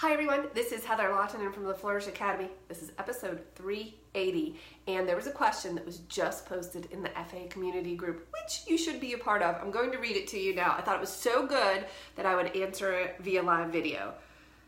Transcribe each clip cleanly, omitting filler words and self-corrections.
Hi everyone, this is Heather Lawton from the Flourish.Academy. This is episode 380, and there was a question that was just posted in the FA community group, which you should be a part of. I'm going to read it to you now. I thought it was so good that I would answer it via live video.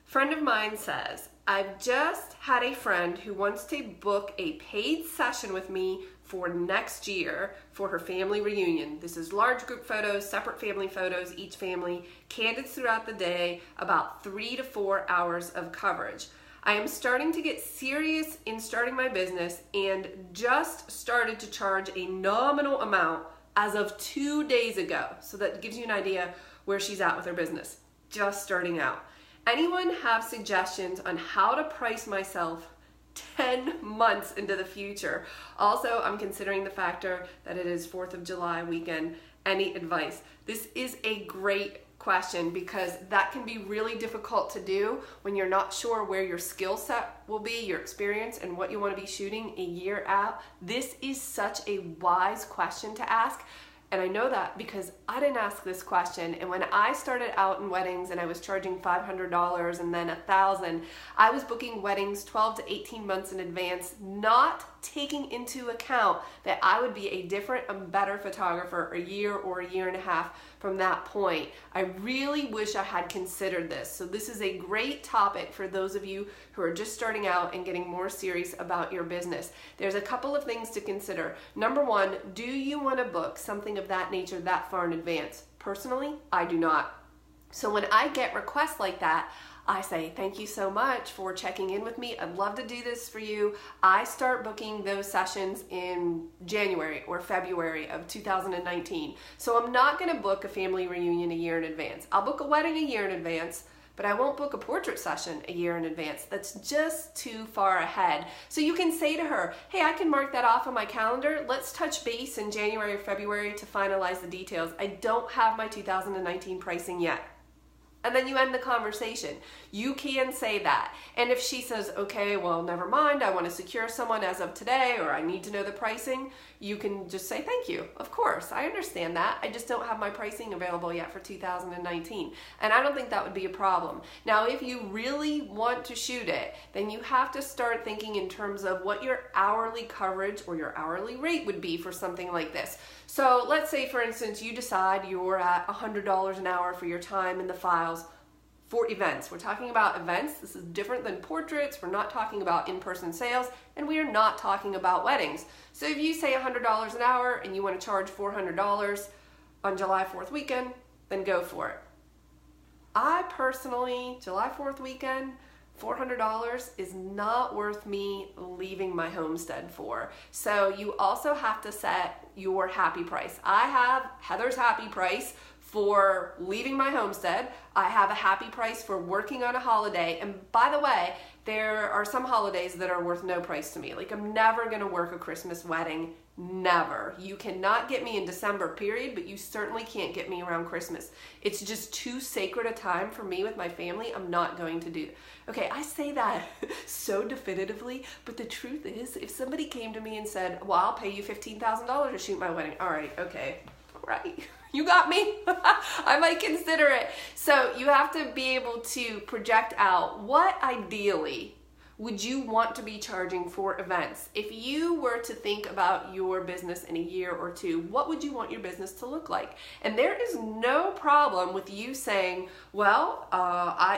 Friend of mine says, I've just had a friend who wants to book a paid session with me for next year for her family reunion. This is large group photos, separate family photos, each family, candids throughout the day, about 3 to 4 hours of coverage. I am starting to get serious in starting my business and just started to charge a nominal amount as of 2 days ago. So that gives you an idea where she's at with her business, just starting out. Anyone have suggestions on how to price myself 10 months into the future? Also, I'm considering the factor that it is 4th of July weekend. Any advice? This is a great question because that can be really difficult to do when you're not sure where your skill set will be, your experience, and what you want to be shooting a year out. This is such a wise question to ask. And I know that because I didn't ask this question. And when I started out in weddings and I was charging $500 and then $1,000, I was booking weddings 12 to 18 months in advance, not taking into account that I would be a different and better photographer a year or a year and a half from that point. I really wish I had considered this. So this is a great topic for those of you who are just starting out and getting more serious about your business. There's a couple of things to consider. Number one, do you want to book something of that nature that far in advance? Personally, I do not. So when I get requests like that, I say, thank you so much for checking in with me. I'd love to do this for you. I start booking those sessions in January or February of 2019. So I'm not gonna book a family reunion a year in advance. I'll book a wedding a year in advance, but I won't book a portrait session a year in advance. That's just too far ahead. So you can say to her, hey, I can mark that off on my calendar. Let's touch base in January or February to finalize the details. I don't have my 2019 pricing yet. And then you end the conversation. You can say that. And if she says, okay, well, never mind, I want to secure someone as of today, or I need to know the pricing, you can just say, thank you. Of course, I understand that. I just don't have my pricing available yet for 2019. And I don't think that would be a problem. Now, if you really want to shoot it, then you have to start thinking in terms of what your hourly coverage or your hourly rate would be for something like this. So let's say, for instance, you decide you're at $100 an hour for your time in the files for events. We're talking about events. This is different than portraits. We're not talking about in-person sales, and we are not talking about weddings. So if you say $100 an hour and you want to charge $400 on July 4th weekend, then go for it. I personally, July 4th weekend, $400 is not worth me leaving my homestead for. So you also have to set your happy price. I have Heather's happy price for leaving my homestead. I have a happy price for working on a holiday. And by the way, there are some holidays that are worth no price to me. Like, I'm never gonna work a Christmas wedding, never. You cannot get me in December, period, but you certainly can't get me around Christmas. It's just too sacred a time for me with my family. I'm not going to do. Okay, I say that so definitively, but the truth is, if somebody came to me and said, well, I'll pay you $15,000 to shoot my wedding. All right, okay, right. You got me. I might consider it. So you have to be able to project out what ideally would you want to be charging for events. If you were to think about your business in a year or two, what would you want your business to look like? And there is no problem with you saying, well,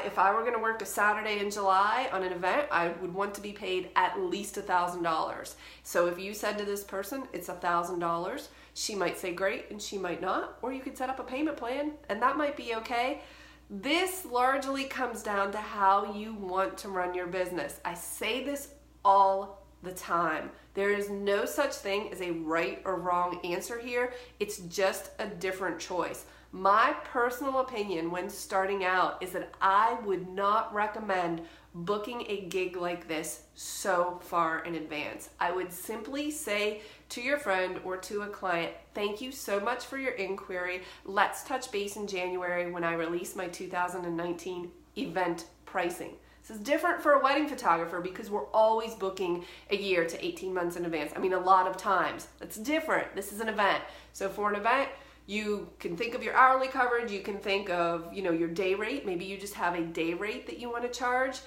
if I were going to work a Saturday in July on an event, I would want to be paid at least $1,000. So if you said to this person, it's $1,000, she might say great and she might not, or you could set up a payment plan and that might be okay. This largely comes down to how you want to run your business. I say this all the time. There is no such thing as a right or wrong answer here. It's just a different choice. My personal opinion when starting out is that I would not recommend booking a gig like this so far in advance. I would simply say to your friend or to a client, thank you so much for your inquiry. Let's touch base in January when I release my 2019 event pricing. This is different for a wedding photographer because we're always booking a year to 18 months in advance. I mean, a lot of times. That's different. This is an event. So for an event, You can think of your hourly coverage, you can think of, your day rate. Maybe you just have a day rate that you want to charge.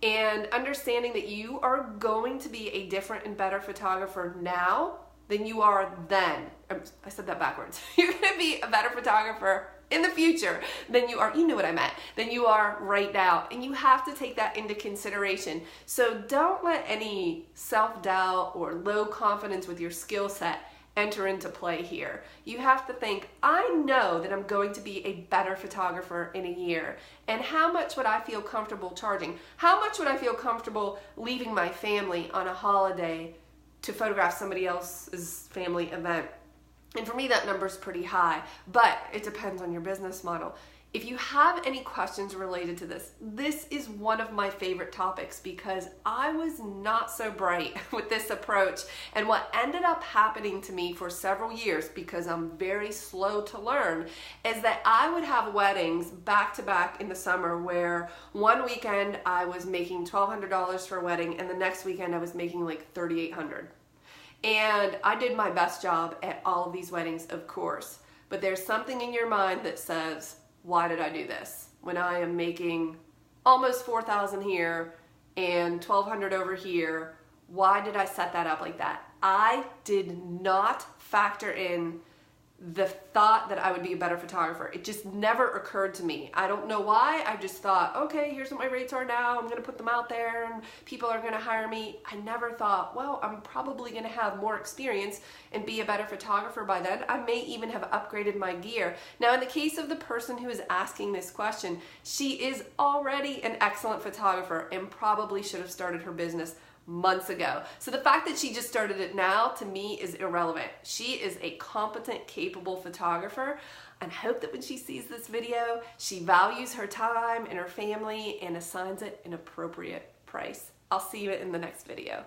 And understanding that you are going to be a different and better photographer now than you are then. I said that backwards. You're going to be a better photographer in the future than you are, you know what I meant, than you are right now. And you have to take that into consideration. So don't let any self-doubt or low confidence with your skill set enter into play here. You have to think, I know that I'm going to be a better photographer in a year. And how much would I feel comfortable charging? How much would I feel comfortable leaving my family on a holiday to photograph somebody else's family event? And for me, that number's pretty high, but it depends on your business model. If you have any questions related to this, this is one of my favorite topics because I was not so bright with this approach. And what ended up happening to me for several years, because I'm very slow to learn, is that I would have weddings back to back in the summer where one weekend I was making $1,200 for a wedding and the next weekend I was making like $3,800. And I did my best job at all of these weddings, of course. But there's something in your mind that says, why did I do this? When I am making almost $4,000 here and $1,200 over here, why did I set that up like that? I did not factor in the thought that I would be a better photographer. It just never occurred to me. I don't know why. I just thought, okay, here's what my rates are now. I'm going to put them out there and people are going to hire me. I never thought, well, I'm probably going to have more experience and be a better photographer by then. I may even have upgraded my gear. Now, in the case of the person who is asking this question, she is already an excellent photographer and probably should have started her business months ago. So the fact that she just started it now, to me, is irrelevant. She is a competent, capable photographer, and hope that when she sees this video, she values her time and her family and assigns it an appropriate price. I'll see you in the next video.